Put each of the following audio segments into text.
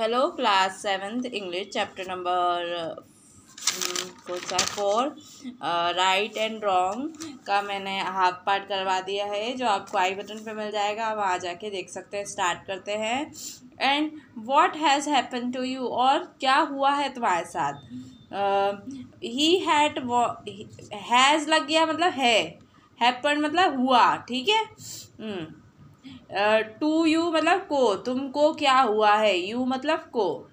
Hello class 7th English chapter number 4 right and wrong का मैंने half part करवा दिया है, जो आपको आई बटन पे मिल जाएगा। आप वहाँ जाके देख सकते हैं। स्टार्ट करते हैं। And what has happen to you, और क्या हुआ है तुम्हारे साथ। ही हैड हैज़ लग गया मतलब है, हैपन मतलब हुआ, ठीक है। टू यू मतलब को, तुमको क्या हुआ है। यू मतलब को।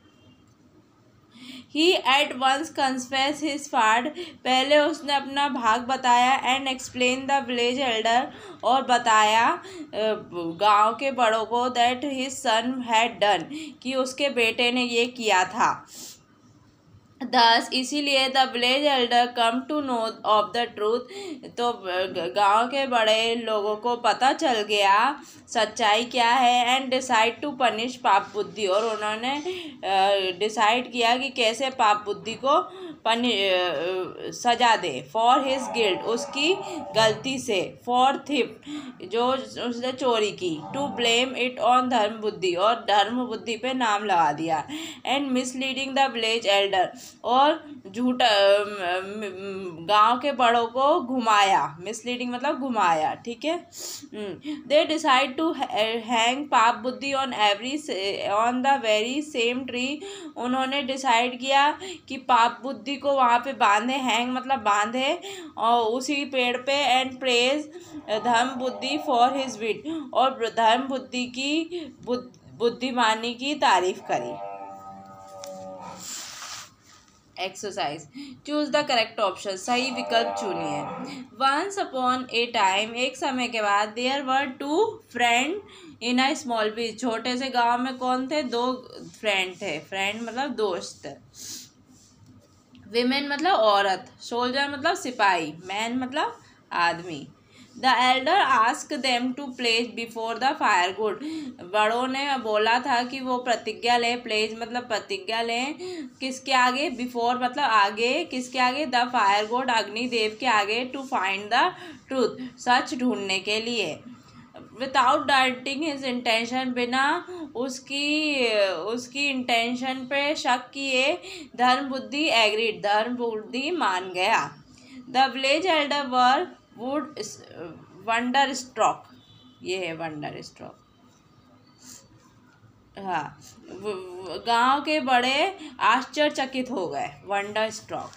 He at once confess his fault, पहले उसने अपना भाग बताया। And explain the village elder, और बताया गांव के बड़ों को that his son had done, कि उसके बेटे ने ये किया था। Thus इसीलिए the village elder come to know of the truth, तो गांव के बड़े लोगों को पता चल गया सच्चाई क्या है। एंड डिसाइड टू पनिश पाप बुद्धि, और उन्होंने डिसाइड किया कि कैसे पाप बुद्धि को सजा दे। फॉर हिज गिल्ट, उसकी गलती से। फॉर थिफ्ट, जो उसने चोरी की। टू ब्लेम इट ऑन धर्म बुद्धि, और धर्म बुद्धि पे नाम लगा दिया। And misleading the village elder, और झूठा गांव के बड़ों को घुमाया। मिसलीडिंग मतलब घुमाया, ठीक है। दे डिसाइड टू हैंग पाप बुद्धि on the very same tree, उन्होंने डिसाइड किया कि पाप बुद्धि को वहाँ पे बांधे। हैंग मतलब बांधे, और उसी पेड़ पे। एंड प्रेज धर्म बुद्धि फॉर हिज विट, और धर्म बुद्धि की बुद्धिमानी की तारीफ करी। Exercise, choose the correct option, सही विकल्प चुनिए। वंस अपॉन ए टाइम, एक समय के बाद। There were two friend in a small village, छोटे से गांव में कौन थे, दो फ्रेंड थे। फ्रेंड मतलब दोस्त। विमेन मतलब औरत। सोल्जर मतलब सिपाही। मैन मतलब आदमी। The elder ask them to pledge before the fire good, बड़ों ने बोला था कि वो प्रतिज्ञा लें। प्लेज मतलब प्रतिज्ञा लें, किसके आगे। बिफोर मतलब आगे, किसके आगे, द फायर गुड अग्निदेव के आगे। टू फाइंड द ट्रूथ, सच ढूंढने के लिए। विदाउट डाउटिंग हिज इंटेंशन, बिना उसकी इंटेंशन पे शक किए। धर्म बुद्धि एग्रीड, धर्म बुद्धि मान गया। The village Elder were wonder stroke, ये है वंडर स्ट्रोक। हाँ, गांव के बड़े आश्चर्यचकित हो गए। Wonder stroke.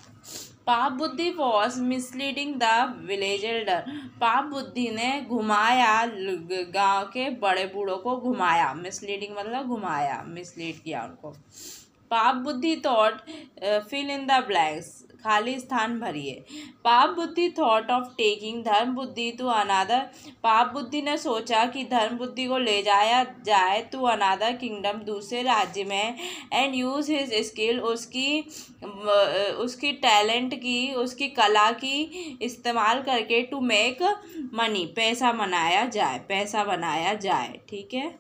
पाप बुद्धि was misleading the village Elder, पाप बुद्धि ने घुमाया, गांव के बड़े बूढ़ों को घुमाया। मिसलीडिंग मतलब घुमाया, मिसलीड किया उनको। Papabuddhi thought, fill in the blanks, खाली स्थान भरिए। पाप बुद्धि थॉट ऑफ टेकिंग धर्म बुद्धि टू अनादर, पाप बुद्धि ने सोचा कि धर्म बुद्धि को ले जाया जाए टू अनादर किंगडम, दूसरे राज्य में। एंड यूज हिज स्किल, उसकी टैलेंट की, उसकी कला की इस्तेमाल करके। टू मेक मनी, पैसा बनाया जाए, पैसा बनाया जाए, ठीक है।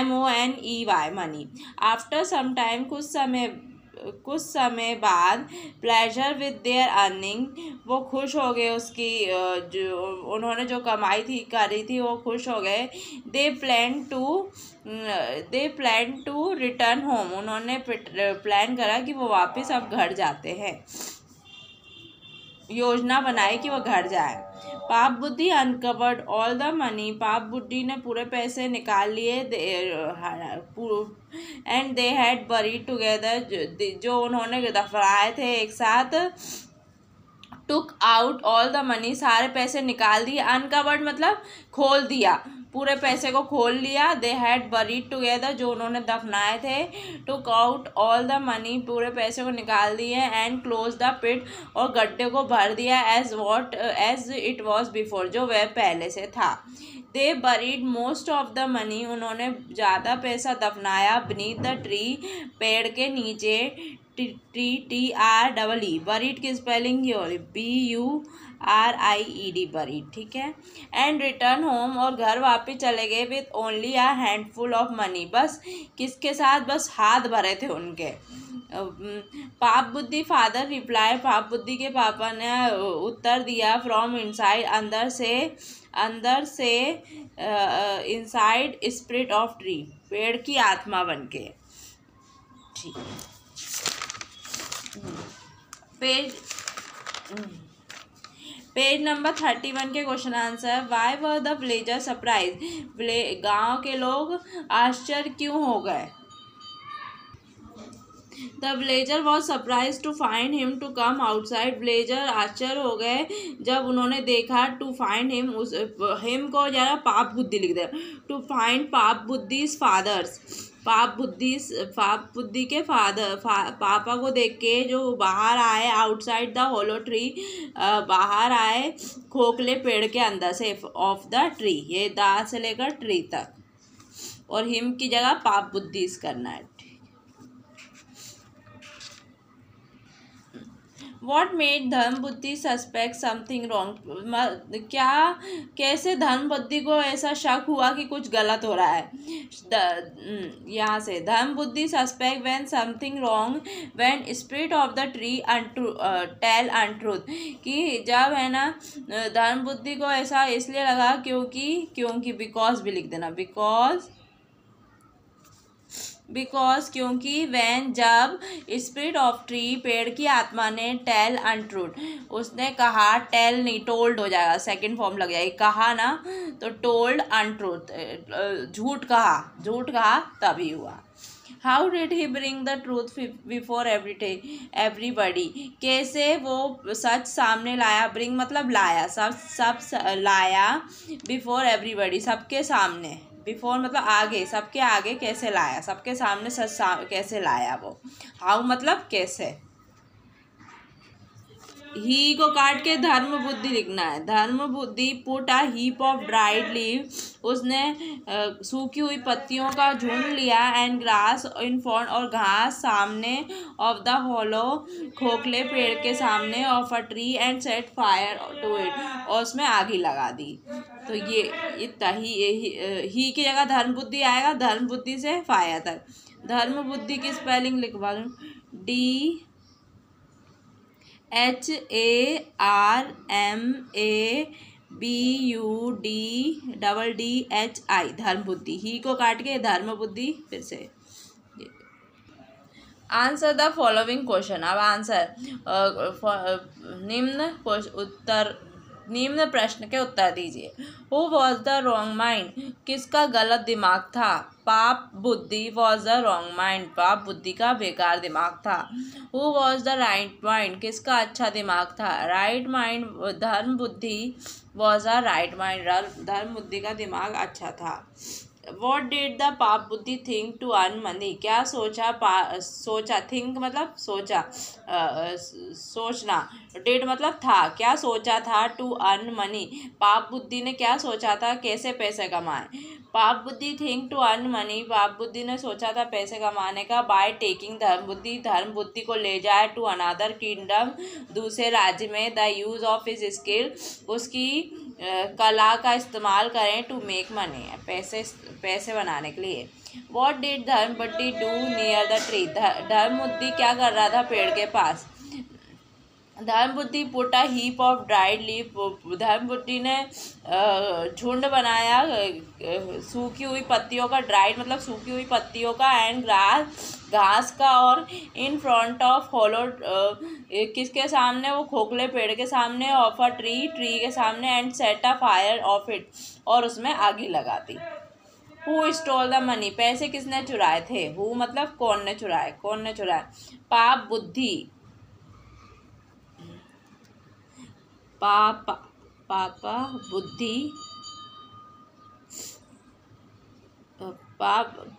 MONEY money. After some time, कुछ समय बाद। प्लेजर विद देयर अर्निंग, वो खुश हो गए उसकी, जो उन्होंने जो कमाई थी करी थी, वो खुश हो गए। They plan to return home, उन्होंने प्लान करा कि वो वापस अब घर जाते हैं। योजना बनाई कि वो घर जाए। पाप बुद्धि अनकवर्ड ऑल द मनी, पाप बुद्धि ने पूरे पैसे निकाल लिए। And they had buried together, जो उन्होंने दफनाए थे एक साथ। Took out all the money, सारे पैसे निकाल दिए। अनकवर्ड मतलब खोल दिया, पूरे पैसे को खोल लिया। दे हैड बरीड टुगेदर, जो उन्होंने दफनाए थे। Took out all the money, पूरे पैसे को निकाल दिए। एंड क्लोज द पिट, और गड्ढे को भर दिया। एज इट वॉज बिफोर, जो वह पहले से था। They buried most of the money, उन्होंने ज़्यादा पैसा दफनाया। बीनीथ द ट्री, पेड़ के नीचे। TREE, बरीड की स्पेलिंग ये हो रही, BURIED, बरीड, ठीक है। एंड रिटर्न होम, और घर वापस चले गए। With only a handful of money, बस किसके साथ, बस हाथ भरे थे उनके। पाप बुद्धि फादर रिप्लाई, पाप बुद्धि के पापा ने उत्तर दिया। फ्रॉम इनसाइड, अंदर से इनसाइड स्पिरिट ऑफ ट्री, पेड़ की आत्मा बनके। ठीक। पेज पेज नंबर 31 के question answer. Why were the villager surprise, गांव के लोग आश्चर्य क्यों हो गए। The villager was surprise to find him to come outside, villager आश्चर्य हो गए जब उन्होंने देखा टू फाइंड हिम, उस हिम को जरा पाप बुद्धि लिख दे, टू फाइंड पाप बुद्धिस फादर्स, पाप बुद्धि के फादर पापा को देख के जो बाहर आए आउटसाइड द होलो ट्री, बाहर आए खोखले पेड़ के अंदर से, ऑफ द ट्री, ये दा से लेकर ट्री तक, और हिम की जगह पाप बुद्धिस करना है। What made धर्म बुद्धि सस्पेक्ट समथिंग रॉन्ग, क्या कैसे धर्म बुद्धि को ऐसा शक हुआ कि कुछ गलत हो रहा है। यहाँ से Dharmabuddhi suspect when something wrong when spirit of the tree tell untruth, कि जब है ना धर्म बुद्धि को ऐसा इसलिए लगा क्योंकि बिकॉज भी लिख देना, बिकॉज क्योंकि वैन जब स्पिरिट ऑफ ट्री पेड़ की आत्मा ने टेल अनट्रूथ, उसने कहा, टेल नहीं टोल्ड हो जाएगा, सेकंड फॉर्म लग जाएगी, कहा ना तो टोल्ड अनट्रूथ, झूठ कहा तभी हुआ। How did he bring the truth before everybody, कैसे वो सच सामने लाया, ब्रिंग मतलब लाया, सब लाया, बिफोर एवरीबडी सबके सामने, बिफोर मतलब आगे, सबके आगे कैसे लाया, सबके सामने सच कैसे लाया वो, हाउ मतलब कैसे। ही को काट के धर्म बुद्धि लिखना है, धर्म बुद्धि put a heap of dried leave, उसने सूखी हुई पत्तियों का झुंड लिया, एंड ग्रास इन फ्रंट, और घास सामने, ऑफ द होलो खोखले पेड़ के सामने, of a tree, and set fire to it, और उसमें आग लगा दी। तो ये इतना ही की जगह धर्म बुद्धि आएगा, धर्म बुद्धि से फायर तक। धर्म बुद्धि की स्पेलिंग लिखवा दूँ, DHARMABUDDHI, धर्म बुद्धि। ही को काट के धर्म बुद्धि, फिर से। आंसर द फॉलोइंग क्वेश्चन, अब आंसर निम्न प्रश्न के उत्तर दीजिए। Who was the wrong mind, किसका गलत दिमाग था। पाप बुद्धि वॉज द रॉन्ग माइंड, पाप बुद्धि का बेकार दिमाग था। Who was the right mind, किसका अच्छा दिमाग था। राइट माइंड धर्म बुद्धि वॉज अ राइट माइंड, धर्म बुद्धि का दिमाग अच्छा था। What did the पाप बुद्धि think to earn money, क्या सोचा थिंक मतलब सोचना, डिड मतलब था, क्या सोचा था, टू अर्न मनी, पाप बुद्धि ने क्या सोचा था, कैसे पैसे कमाए। पाप बुद्धि थिंक टू अर्न मनी, पाप बुद्धि ने सोचा था पैसे कमाने का, बाय टेकिंग धर्म बुद्धि को ले जाए, टू अनदर किंगडम, दूसरे राज्य में, the use of his skill, उसकी कला का इस्तेमाल करें, टू मेक मनी, पैसे बनाने के लिए। वॉट डिड धर्म बुद्धि डू नियर द ट्री, धर्म बुद्धि क्या कर रहा था पेड़ के पास। धर्म बुद्धि put a heap of dried leaf, धर्म बुद्धि ने झुंड बनाया सूखी हुई पत्तियों का, ड्राइड मतलब सूखी हुई पत्तियों का, एंड घास का, और इन फ्रंट ऑफ होलो किसके सामने, वो खोखले पेड़ के सामने, ऑफ अ ट्री के सामने, and set a fire of it, और उसमें आगी लगा दी। हु स्टोल द मनी, पैसे किसने चुराए थे। हु मतलब कौन ने चुराए। पाप बुद्धि,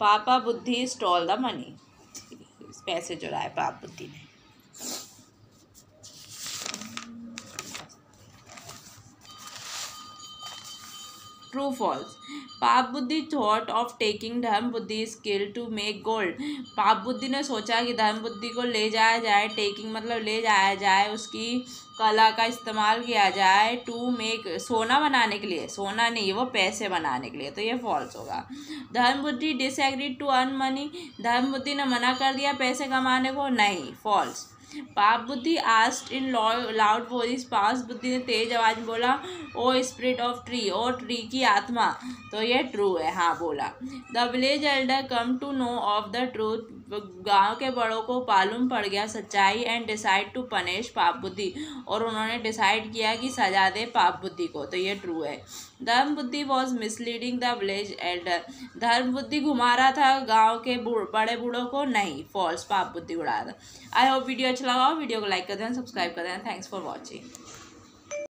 पापा बुद्धि स्टॉल द मनी, पैसे चुराए पाप बुद्धि ने। ट्रू फॉल्स, पाप बुद्धि थॉट ऑफ टेकिंग धर्म बुद्धि स्किल टू मेक गोल्ड, पाप बुद्धि ने सोचा कि धर्म बुद्धि को ले जाया जाए, टेकिंग मतलब ले जाया जाए, उसकी कला का इस्तेमाल किया जाए, टू मेक सोना बनाने के लिए, सोना नहीं वो पैसे बनाने के लिए, तो ये फॉल्स होगा। धर्म बुद्धि डिसएग्रीड टू अर्न मनी, धर्म बुद्धि ने मना कर दिया पैसे कमाने को, नहीं फॉल्स। पाप बुद्धि आस्क्ड इन लाउड वॉइस, पाप बुद्धि ने तेज आवाज में बोला, oh spirit of tree, oh tree की आत्मा, तो ये ट्रू है, हाँ बोला। The village elder come to know of the truth, गांव के बड़ों को मालूम पड़ गया सच्चाई एंड डिसाइड टू पनिश पाप बुद्धि, और उन्होंने डिसाइड किया कि सजा दे पाप बुद्धि को। तो ये ट्रू है। धर्म बुद्धि was misleading the village Elder, धर्म बुद्धि घुमा रहा था गांव के बड़े बूढ़ों को, नहीं, फॉल्स, पाप बुद्धि उड़ा रहा था। आई होप वीडियो अच्छा लगा हो, वीडियो को लाइक कर देना, सब्सक्राइब कर देना। Thanks for watching.